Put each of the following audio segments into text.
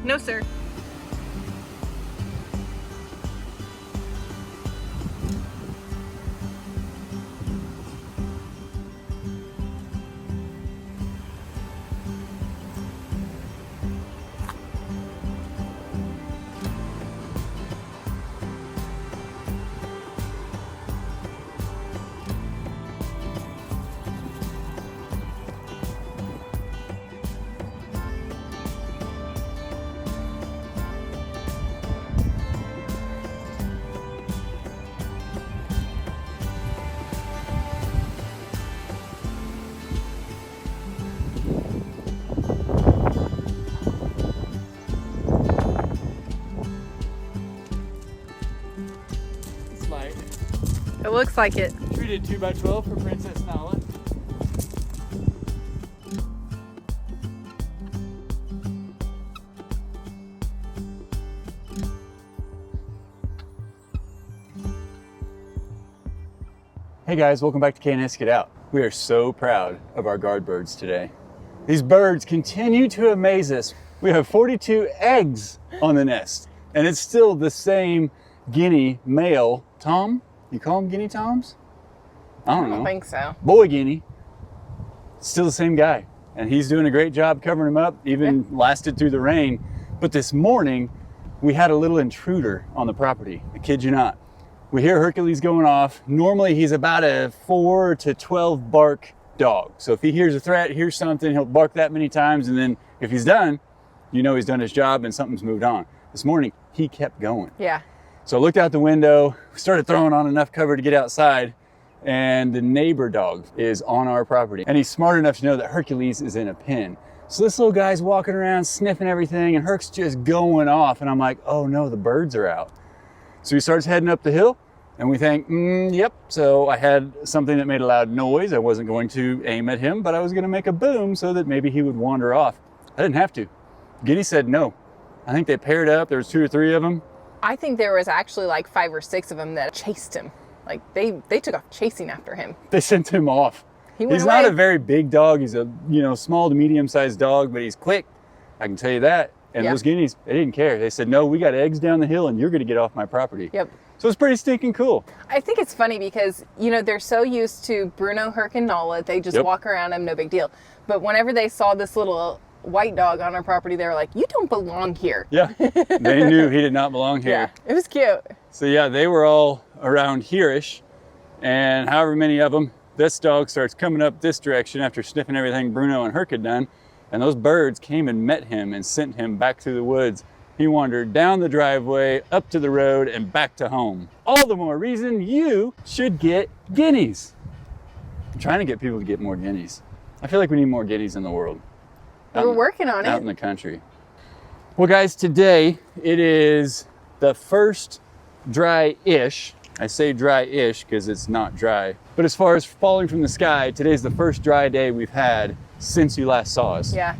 No sir. It looks like it. Treated 2x12 for Princess Nala. Hey guys, welcome back to K&S Get Out. We are so proud of our guard birds today. These birds continue to amaze us. We have 42 eggs on the nest, and it's still the same guinea male tom. You call them guinea toms? I don't know. I don't think so. Boy guinea. Still the same guy. And he's doing a great job covering him up, even lasted through the rain. But this morning, we had a little intruder on the property. I kid you not. We hear Hercules going off. Normally, he's about a 4 to 12 bark dog. So if he hears a threat, hears something, he'll bark that many times. And then if he's done, you know he's done his job and something's moved on. This morning, he kept going. Yeah. So I looked out the window, started throwing on enough cover to get outside, and the neighbor dog is on our property. And he's smart enough to know that Hercules is in a pen. So this little guy's walking around sniffing everything, and Herc's just going off. And I'm like, oh no, the birds are out. So he starts heading up the hill, and we think, yep. So I had something that made a loud noise. I wasn't going to aim at him, but I was going to make a boom so that maybe he would wander off. I didn't have to. Guinea said no. I think they paired up. There was 2 or 3 of them. I think there was actually like 5 or 6 of them that chased him. Like they took off chasing after him. They sent him off. He's not a very big dog. He's a small to medium sized dog, but he's quick. I can tell you that. And those guineas, they didn't care. They said, no, we got eggs down the hill and you're going to get off my property. Yep. So it's pretty stinking cool. I think it's funny because, they're so used to Bruno, Herc, and Nala. They just walk around them, no big deal. But whenever they saw this little white dog on our property, they were like, you don't belong here. Yeah, they knew he did not belong here. Yeah, it was cute. So yeah, they were all around here-ish, and however many of them, this dog starts coming up this direction after sniffing everything Bruno and Herc had done, and those birds came and met him and sent him back through the woods. He wandered down the driveway, up to the road, and back to home. All the more reason you should get guineas. I'm trying to get people to get more guineas. I feel like we need more guineas in the world. We're working on it. Out in the country. Well, guys, today it is the first dry-ish. I say dry-ish because it's not dry. But as far as falling from the sky, today's the first dry day we've had since you last saw us. Yeah.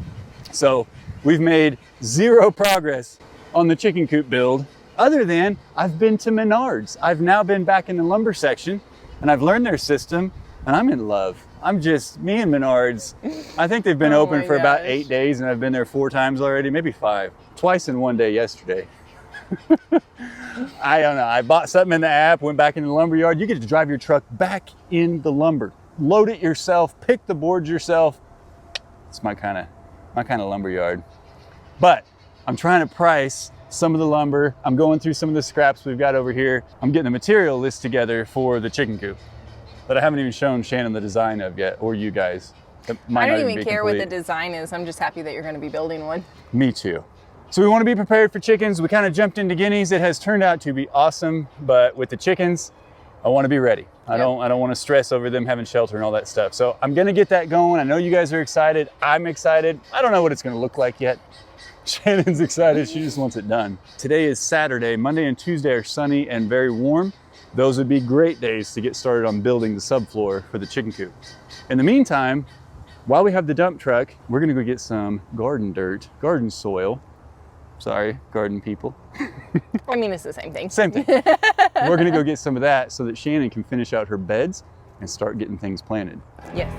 So we've made 0 progress on the chicken coop build, other than I've been to Menards. I've now been back in the lumber section, and I've learned their system, and I'm in love. Me and Menards, I think they've been open for about 8 days, and I've been there 4 times already, maybe 5. Twice in one day yesterday. I don't know, I bought something in the app, went back in the lumber yard. You get to drive your truck back in the lumber. Load it yourself, pick the boards yourself. It's my kind of lumber yard. But I'm trying to price some of the lumber. I'm going through some of the scraps we've got over here. I'm getting the material list together for the chicken coop that I haven't even shown Shannon the design of yet, or you guys. I don't even care what the design is. I'm just happy that you're going to be building one. Me too. So we want to be prepared for chickens. We kind of jumped into guineas. It has turned out to be awesome, but with the chickens, I want to be ready. I don't want to stress over them having shelter and all that stuff. So I'm going to get that going. I know you guys are excited. I'm excited. I don't know what it's going to look like yet. Shannon's excited. She just wants it done. Today is Saturday. Monday and Tuesday are sunny and very warm. Those would be great days to get started on building the subfloor for the chicken coop. In the meantime, while we have the dump truck, we're going to go get some garden dirt, garden soil. Sorry, garden people. I mean, it's the same thing. Same thing. We're going to go get some of that so that Shannon can finish out her beds and start getting things planted. Yes.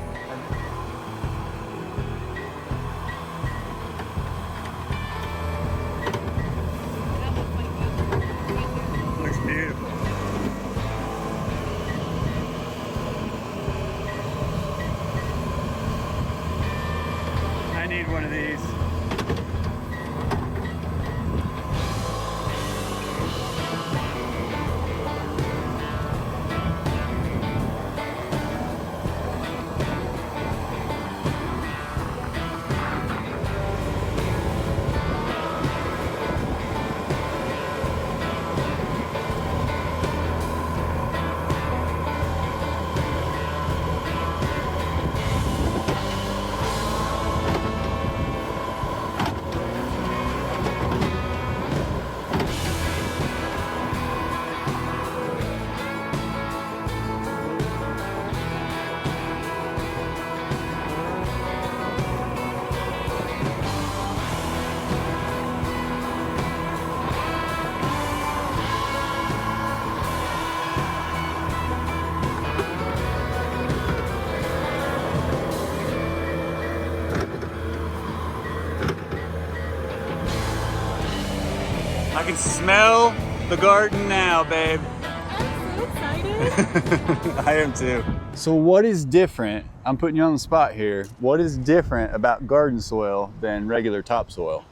I can smell the garden now, babe. I'm so excited. I am too. So what is different? I'm putting you on the spot here. What is different about garden soil than regular topsoil?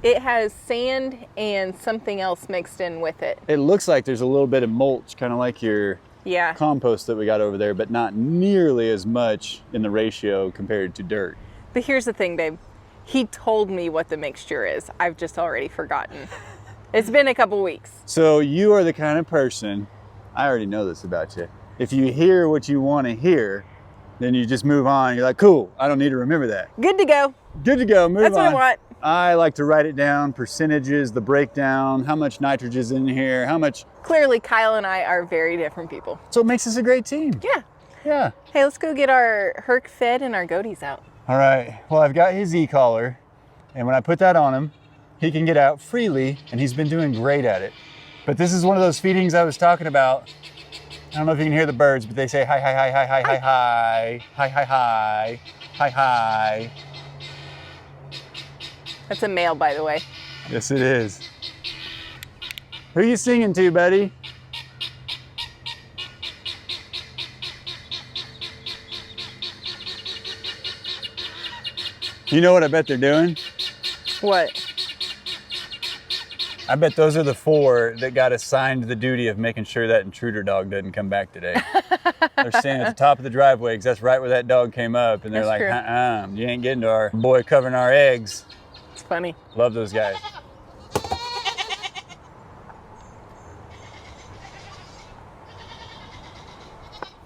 It has sand and something else mixed in with it. It looks like there's a little bit of mulch, kind of like your compost that we got over there, but not nearly as much in the ratio compared to dirt. But here's the thing, babe. He told me what the mixture is. I've just already forgotten. It's been a couple weeks. So you are the kind of person, I already know this about you. If you hear what you want to hear, then you just move on. You're like, cool, I don't need to remember that. Good to go. Good to go, move on. That's what I want. I like to write it down, percentages, the breakdown, how much nitrogen is in here, how much. Clearly, Kyle and I are very different people. So it makes us a great team. Yeah. Yeah. Hey, let's go get our Herc fed and our goaties out. All right, well, I've got his e-collar, and when I put that on him, he can get out freely, and he's been doing great at it. But this is one of those feedings I was talking about. I don't know if you can hear the birds, but they say hi, hi, hi, hi, hi, hi, hi, hi, hi, hi, hi, hi. That's a male, by the way. Yes, it is. Who are you singing to, buddy? You know what I bet they're doing? What? I bet those are the 4 that got assigned the duty of making sure that intruder dog doesn't come back today. They're standing at the top of the driveway because that's right where that dog came up, and they're That's like, you ain't getting to our boy covering our eggs. It's funny. Love those guys.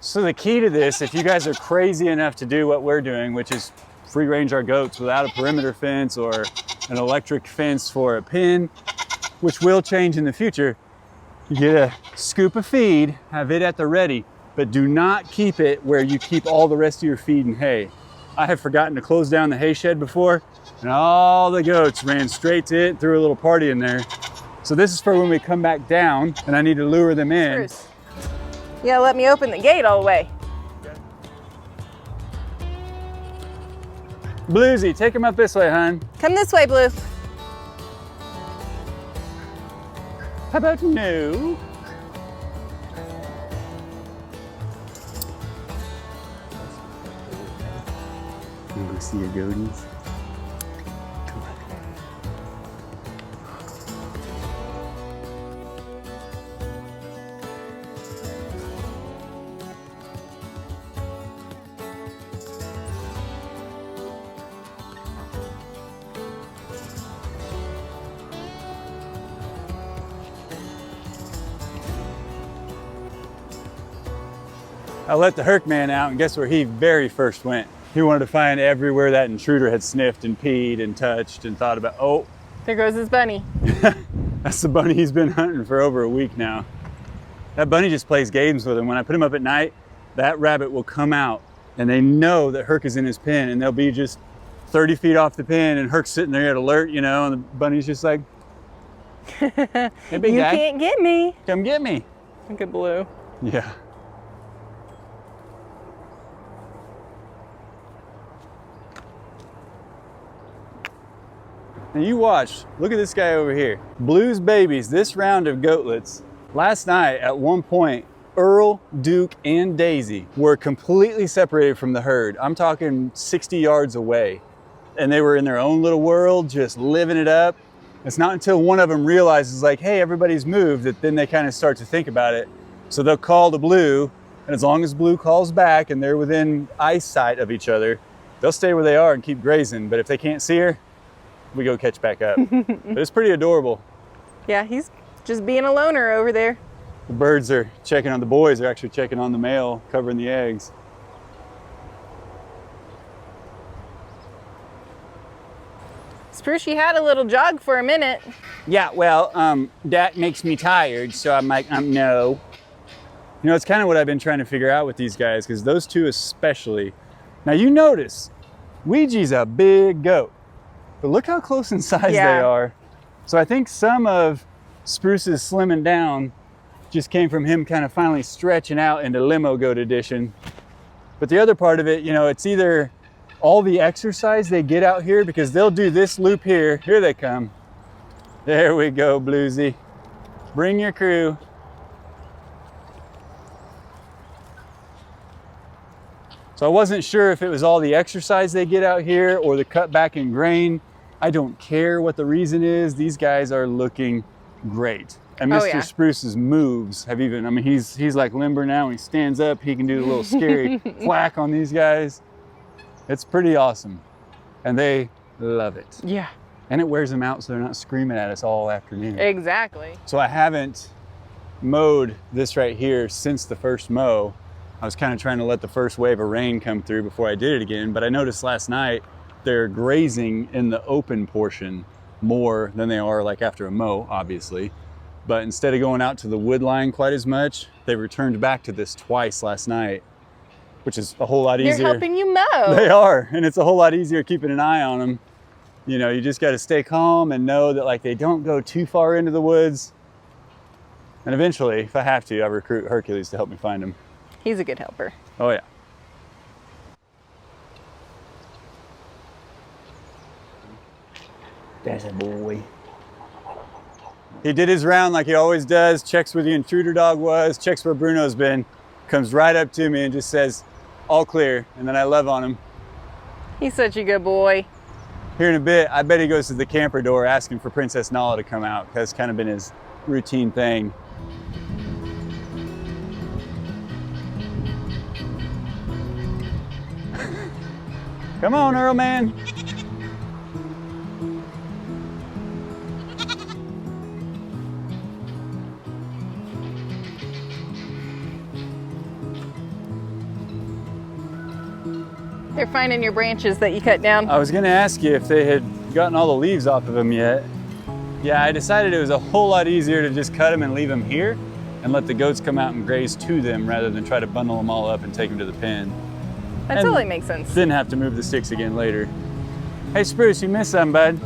So the key to this, if you guys are crazy enough to do what we're doing, which is free range our goats without a perimeter fence or an electric fence for a pen, which will change in the future, you get a scoop of feed, have it at the ready, but do not keep it where you keep all the rest of your feed and hay. I have forgotten to close down the hay shed before, and all the goats ran straight to it, threw a little party in there. So this is for when we come back down and I need to lure them in. Bruce, you gotta let me open the gate all the way. Bluesy, take him up this way, hon. Come this way, Blue. How about no? You want to see your goaties? Come on. I let the Herc man out, and guess where he very first went? He wanted to find everywhere that intruder had sniffed and peed and touched and thought about, oh. There goes his bunny. That's the bunny he's been hunting for over a week now. That bunny just plays games with him. When I put him up at night, that rabbit will come out, and they know that Herc is in his pen, and they'll be just 30 feet off the pen, and Herc's sitting there at alert, you know, and the bunny's just like, hey, big You guy, can't get me. come get me. Look at Blue. Yeah. Now you watch, look at this guy over here. Blue's babies, this round of goatlets. Last night at one point, Earl, Duke, and Daisy were completely separated from the herd. I'm talking 60 yards away. And they were in their own little world, just living it up. It's not until one of them realizes like, hey, everybody's moved, that then they kind of start to think about it. So they'll call to Blue, and as long as Blue calls back and they're within eyesight of each other, they'll stay where they are and keep grazing. But if they can't see her, we go catch back up. But it's pretty adorable. Yeah, he's just being a loner over there. The birds are checking on the boys, they're actually checking on the male, covering the eggs. Spruce, you had a little jog for a minute. Yeah, well, that makes me tired, so I'm like, no. You know, it's kind of what I've been trying to figure out with these guys, because those two especially. Now you notice, Ouija's a big goat, but look how close in size they are. So I think some of Spruce's slimming down just came from him kind of finally stretching out into limo goat edition. But the other part of it, you know, it's either all the exercise they get out here, because they'll do this loop here, here they come, There we go, Bluesy. Bring your crew. So I wasn't sure if it was all the exercise they get out here or the cutback in grain. I don't care what the reason is. These guys are looking great. And Mr. Spruce's moves have even, I mean, he's like limber now. When he stands up, he can do a little scary whack on these guys. It's pretty awesome. And they love it. Yeah. And it wears them out so they're not screaming at us all afternoon. Exactly. So I haven't mowed this right here since the first mow. I was kind of trying to let the first wave of rain come through before I did it again, but I noticed last night they're grazing in the open portion more than they are like after a mow, obviously. But instead of going out to the wood line quite as much, they returned back to this twice last night, which is a whole lot easier. They're helping you mow. They are, and it's a whole lot easier keeping an eye on them. You know, you just got to stay calm and know that like they don't go too far into the woods. And eventually, if I have to, I recruit Hercules to help me find them. He's a good helper. Oh yeah. That's a boy. He did his round like he always does, checks where the intruder dog was, checks where Bruno's been, comes right up to me and just says, all clear, and then I love on him. He's such a good boy. Here in a bit, I bet he goes to the camper door asking for Princess Nala to come out. That's kind of been his routine thing. Come on, Earl man. They're finding your branches that you cut down. I was gonna ask you if they had gotten all the leaves off of them yet. Yeah, I decided it was a whole lot easier to just cut them and leave them here and let the goats come out and graze to them rather than try to bundle them all up and take them to the pen. That totally makes sense. Didn't have to move the sticks again later. Hey Spruce, you missed something, bud?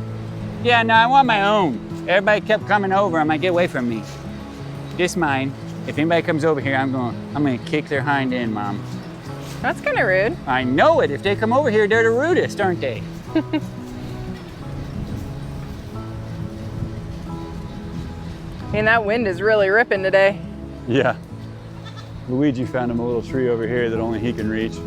Yeah, no, I want my own. Everybody kept coming over. I'm like, get away from me. This mine. If anybody comes over here, I'm gonna kick their hind end, Mom. That's kind of rude. I know it. If they come over here, they're the rudest, aren't they? And that wind is really ripping today. Yeah. Luigi found him a little tree over here that only he can reach.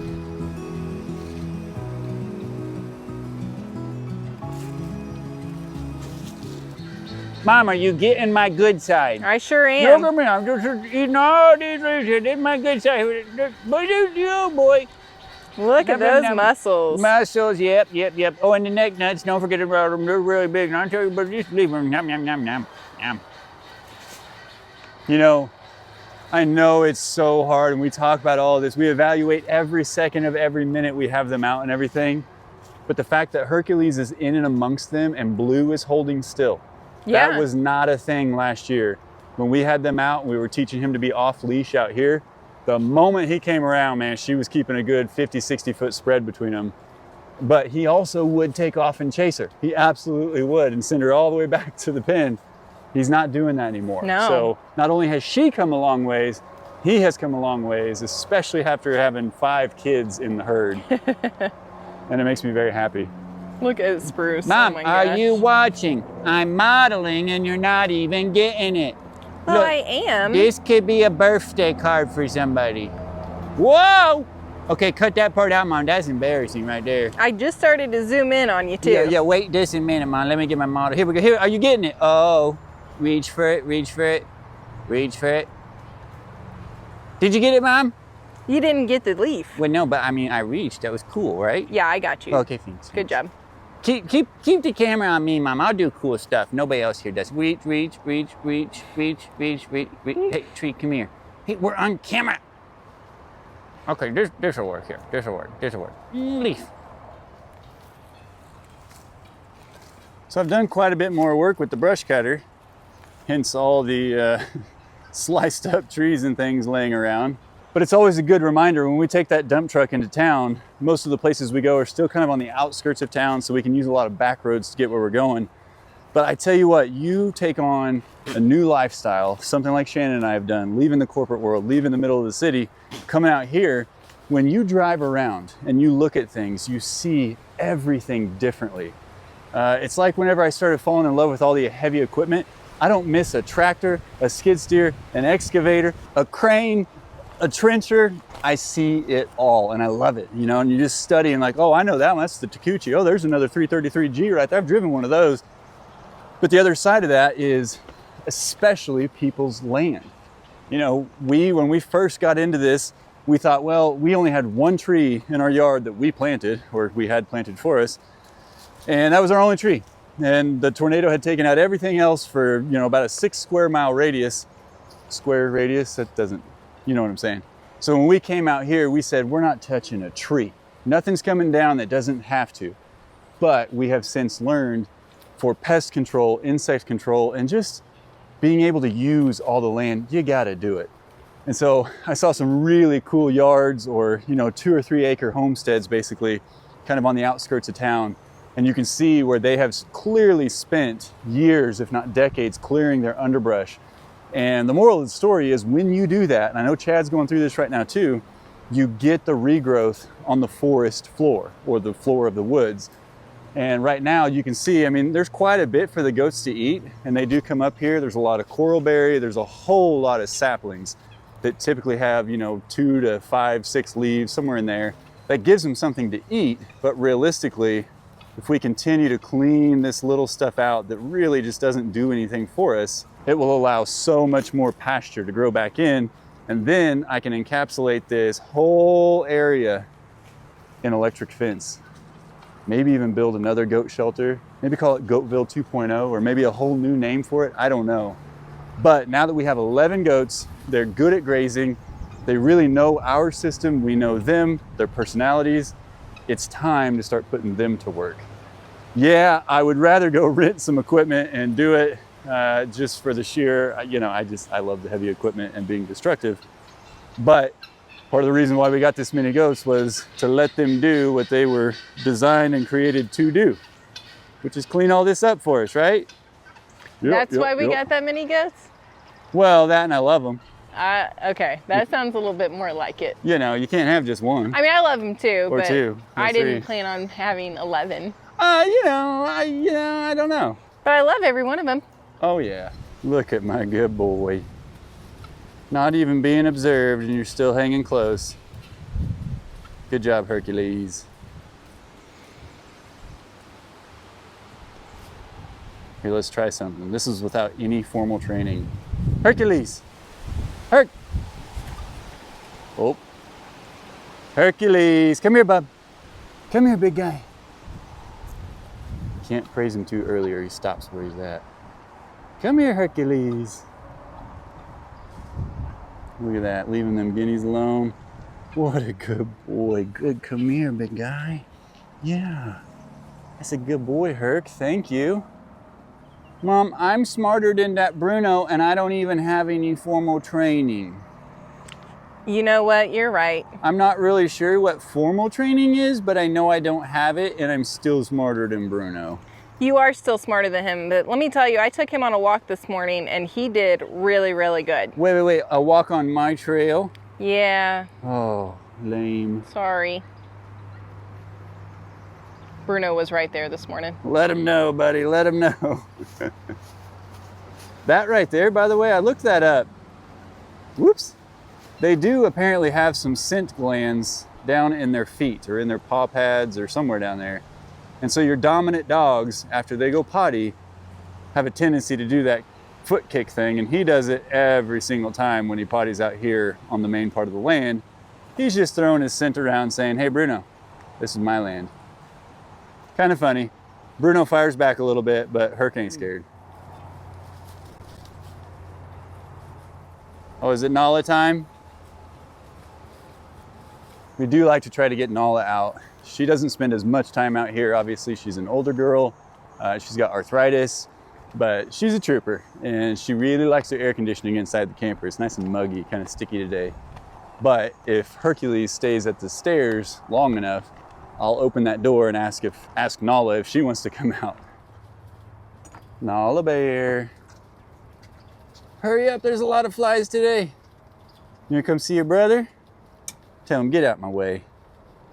Mom, are you getting my good side? I sure am. Look at me, I'm just eating all these raisins. This is my good side. But it's you, boy. Look at those muscles. Muscles, yep. Oh, and the neck nuts, don't forget about them. They're really big. And I'll tell you, but just leave them. Yum, yum, yum, yum, yum. You know, I know it's so hard and we talk about all this. We evaluate every second of every minute we have them out and everything. But the fact that Hercules is in and amongst them and Blue is holding still. Yeah. That was not a thing last year. When we had them out, we were teaching him to be off leash out here. The moment he came around, man, she was keeping a good 50, 60 foot spread between them. But he also would take off and chase her. He absolutely would and send her all the way back to the pen. He's not doing that anymore. No. So not only has she come a long ways, he has come a long ways, especially after having 5 kids in the herd. And it makes me very happy. Look at Spruce. Mom, oh my are gosh. you watching? I'm modeling and you're not even getting it. Well, Look, I am. This could be a birthday card for somebody. Whoa! Okay, cut that part out, Mom. That's embarrassing right there. I just started to zoom in on you too. Yeah, wait just a minute, Mom. Let me get my model. Here we go. Here, are you getting it? Oh, reach for it, reach for it, reach for it. Did you get it, Mom? You didn't get the leaf. Well, no, but I mean, I reached. That was cool, right? Yeah, I got you. Okay, thanks. Good job. Keep the camera on me, Mom. I'll do cool stuff. Nobody else here does. Reach. Hey, Tree, come here. Hey, we're on camera. Okay, this will work here. This will work. Leaf. So I've done quite a bit more work with the brush cutter, hence all the sliced up trees and things laying around. But it's always a good reminder when we take that dump truck into town, most of the places we go are still kind of on the outskirts of town, so we can use a lot of back roads to get where we're going. But I tell you what, you take on a new lifestyle, something like Shannon and I have done, leaving the corporate world, leaving the middle of the city, coming out here. When you drive around and you look at things, you see everything differently. It's like whenever I started falling in love with all the heavy equipment, I don't miss a tractor, a skid steer, an excavator, a crane, a trencher. I see it all and I love it, you know, and you just study and like, oh, I know that one, that's the Takuchi. Oh, there's another 333G right there. I've driven one of those. But the other side of that is especially people's land. You know, when we first got into this, we thought, well, we only had one tree in our yard that we planted, or we had planted for us, and that was our only tree. And the tornado had taken out everything else for, you know, about a 6 square mile radius. Square radius, that doesn't, you know what I'm saying. So when we came out here, we said, we're not touching a tree. Nothing's coming down that doesn't have to. But we have since learned for pest control, insect control, and just being able to use all the land, you gotta do it. And so I saw some really cool yards, or, you know, 2 or 3 acre homesteads basically, kind of on the outskirts of town. And you can see where they have clearly spent years, if not decades, clearing their underbrush. And the moral of the story is when you do that, and I know Chad's going through this right now too, you get the regrowth on the forest floor, or the floor of the woods. And right now you can see, I mean, there's quite a bit for the goats to eat, and they do come up here. There's a lot of coralberry, there's a whole lot of saplings that typically have, you know, 2 to 5, 6 leaves, somewhere in there. That gives them something to eat, but realistically, if we continue to clean this little stuff out that really just doesn't do anything for us, it will allow so much more pasture to grow back in, and then I can encapsulate this whole area in electric fence. Maybe even build another goat shelter, maybe call it Goatville 2.0, or maybe a whole new name for it, I don't know. But now that we have 11 goats, they're good at grazing, they really know our system, we know them, their personalities, it's time to start putting them to work. Yeah, I would rather go rent some equipment and do it just for the sheer, you know, I love the heavy equipment and being destructive. But part of the reason why we got this many goats was to let them do what they were designed and created to do, which is clean all this up for us, right? That's why we got that many goats? Well, that and I love them. Okay, that sounds a little bit more like it. You know, you can't have just one. I mean, I love them too, Or but 2. Or I 3. didn't plan on having 11. I don't know. But I love every one of them. Oh yeah, look at my good boy. Not even being observed and you're still hanging close. Good job, Hercules. Here, let's try something. This is without any formal training. Hercules! Herc! Oh. Hercules! Come here, bub. Come here, big guy. Can't praise him too early or he stops where he's at. Come here, Hercules. Look at that, leaving them guineas alone. What a good boy. Good, come here, big guy. Yeah, that's a good boy, Herc, thank you. Mom, I'm smarter than that Bruno and I don't even have any formal training. You know what, you're right. I'm not really sure what formal training is, but I know I don't have it and I'm still smarter than Bruno. You are still smarter than him, but let me tell you, I took him on a walk this morning and he did really, really good. Wait, a walk on my trail? Yeah. Oh, lame. Sorry. Bruno was right there this morning. Let him know, buddy, let him know. That right there, by the way, I looked that up. Whoops. They do apparently have some scent glands down in their feet or in their paw pads or somewhere down there. And so your dominant dogs, after they go potty, have a tendency to do that foot kick thing, and he does it every single time when he potties out here on the main part of the land. He's just throwing his scent around saying, hey Bruno, this is my land. Kind of funny. Bruno fires back a little bit, but Herc ain't scared. Oh, is it Nala time? We do like to try to get Nala out. She doesn't spend as much time out here. Obviously, she's an older girl. She's got arthritis, but she's a trooper and she really likes the air conditioning inside the camper. It's nice and muggy, kind of sticky today. But if Hercules stays at the stairs long enough, I'll open that door and ask Nala if she wants to come out. Nala bear. Hurry up, there's a lot of flies today. You wanna come see your brother? Tell him, get out my way.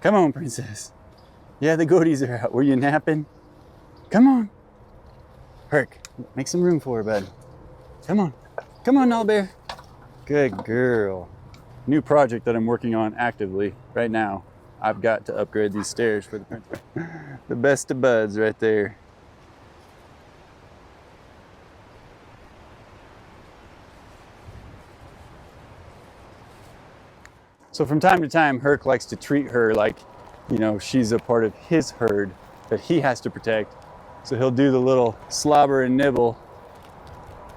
Come on, princess. Yeah, the goaties are out. Were you napping? Come on. Herc, make some room for her, bud. Come on. Come on, Null Bear. Good girl. New project that I'm working on actively right now. I've got to upgrade these stairs for the princess. The best of buds right there. So from time to time, Herc likes to treat her like, you know, she's a part of his herd that he has to protect. So he'll do the little slobber and nibble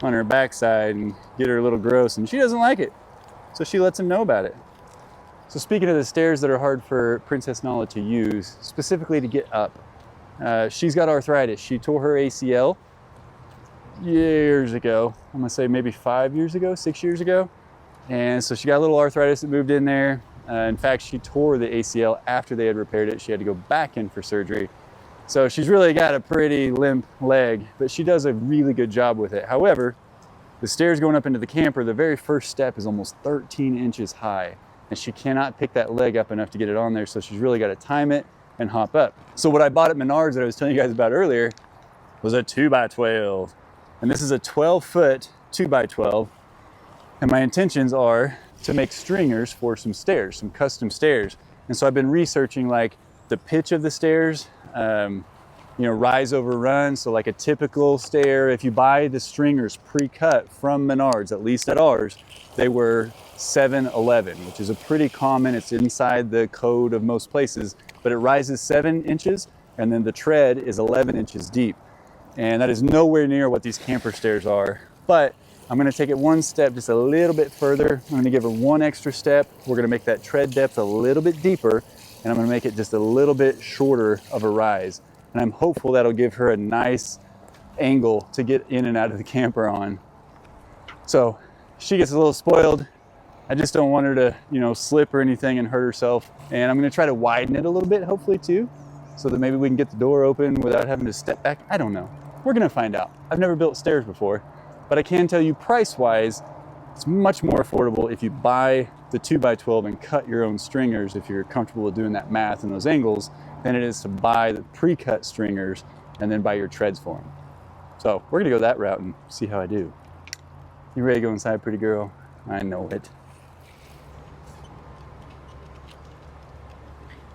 on her backside and get her a little gross, and she doesn't like it. So she lets him know about it. So speaking of the stairs that are hard for Princess Nala to use, specifically to get up, she's got arthritis. She tore her ACL years ago. I'm gonna say maybe 5 years ago, 6 years ago. And so she got a little arthritis that moved in there. In fact, she tore the ACL after they had repaired it. She had to go back in for surgery. So she's really got a pretty limp leg, but she does a really good job with it. However, the stairs going up into the camper, the very first step is almost 13 inches high, and she cannot pick that leg up enough to get it on there, so she's really got to time it and hop up. So what I bought at Menards that I was telling you guys about earlier was a 2x12. And this is a 12-foot 2x12. And my intentions are to make stringers for some stairs, some custom stairs. And so I've been researching like the pitch of the stairs, you know, rise over run. So like a typical stair, if you buy the stringers pre-cut from Menards, at least at ours, they were 7'11", which is a pretty common, it's inside the code of most places, but it rises 7 inches and then the tread is 11 inches deep. And that is nowhere near what these camper stairs are. But I'm gonna take it one step just a little bit further. I'm gonna give her one extra step. We're gonna make that tread depth a little bit deeper, and I'm gonna make it just a little bit shorter of a rise. And I'm hopeful that'll give her a nice angle to get in and out of the camper on. So she gets a little spoiled. I just don't want her to, you know, slip or anything and hurt herself. And I'm gonna try to widen it a little bit, hopefully too, so that maybe we can get the door open without having to step back. I don't know. We're gonna find out. I've never built stairs before. But I can tell you price-wise, it's much more affordable if you buy the 2x12 and cut your own stringers, if you're comfortable with doing that math and those angles, than it is to buy the pre-cut stringers and then buy your treads for them. So we're gonna go that route and see how I do. You ready to go inside, pretty girl? I know it.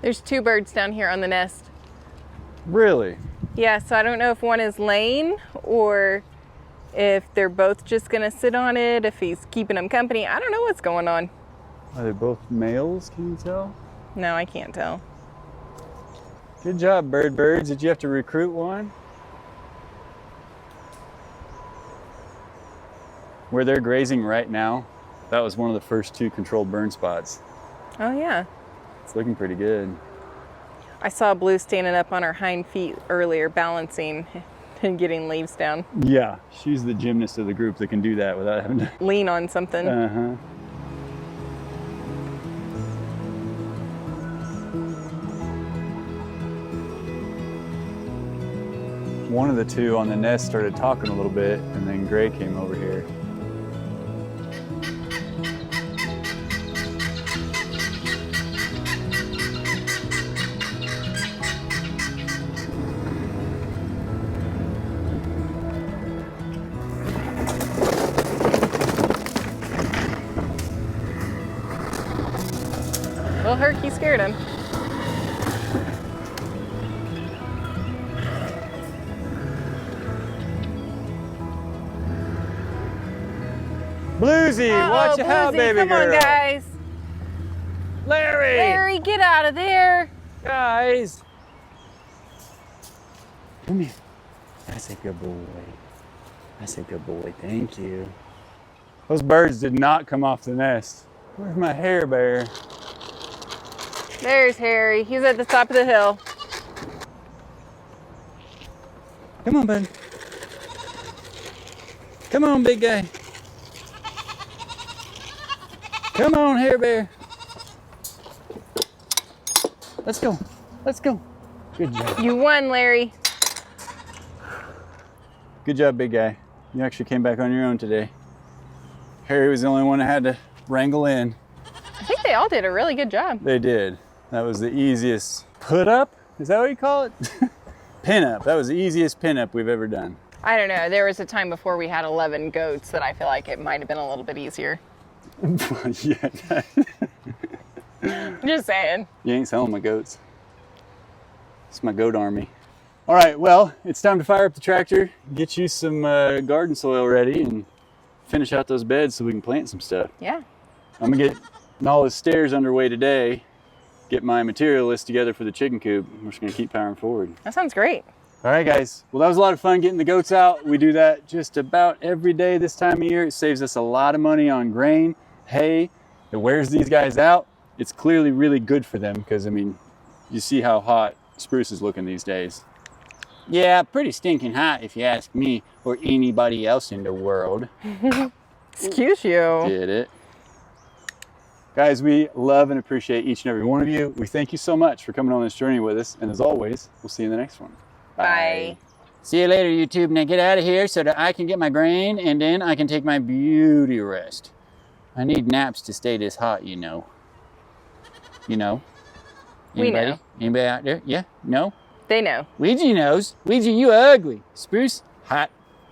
There's 2 birds down here on the nest. Really? Yeah, so I don't know if one is laying or if they're both just gonna sit on it, if he's keeping them company. I don't know what's going on. Are they both males, can you tell? No, I can't tell. Good job, birds. Did you have to recruit one? Where they're grazing right now, that was one of the first 2 controlled burn spots. Oh yeah. It's looking pretty good. I saw Blue standing up on her hind feet earlier, balancing and getting leaves down. Yeah, she's the gymnast of the group that can do that without having to lean on something. Uh-huh. One of the 2 on the nest started talking a little bit, and then Gray came over here. Well, Herky scared him. Bluesy, watch Bluesy, out, baby come girl. on, guys. Larry! Larry, get out of there. Guys! Come here. That's a good boy. That's a good boy, thank you. Those birds did not come off the nest. Where's my hair bear? There's Harry. He's at the top of the hill. Come on, bud. Come on, big guy. Come on, hair bear. Let's go. Let's go. Good job. You won, Larry. Good job, big guy. You actually came back on your own today. Harry was the only one that had to wrangle in. I think they all did a really good job. They did. That was the easiest put up. Is that what you call it? pinup. That was the easiest pinup we've ever done. I don't know. There was a time before we had 11 goats that I feel like it might have been a little bit easier. Yeah. Just saying. You ain't selling my goats. It's my goat army. All right, well, it's time to fire up the tractor, get you some garden soil ready, and finish out those beds so we can plant some stuff. Yeah. I'm gonna get Nala's stairs underway today, get my material list together for the chicken coop. We're just gonna keep powering forward. That sounds great. All right, guys. Well, that was a lot of fun getting the goats out. We do that just about every day this time of year. It saves us a lot of money on grain, hay. It wears these guys out. It's clearly really good for them because, I mean, you see how hot spruce is looking these days. Yeah, pretty stinking hot if you ask me or anybody else in the world. Excuse you. Did it. Guys, we love and appreciate each and every one of you. We thank you so much for coming on this journey with us. And as always, we'll see you in the next one. Bye. See you later, YouTube. Now get out of here so that I can get my grain and then I can take my beauty rest. I need naps to stay this hot, you know. You know? We Anybody? know. Anybody out there? Yeah? No? They know. Ouija knows. Ouija, you ugly. Spruce, hot.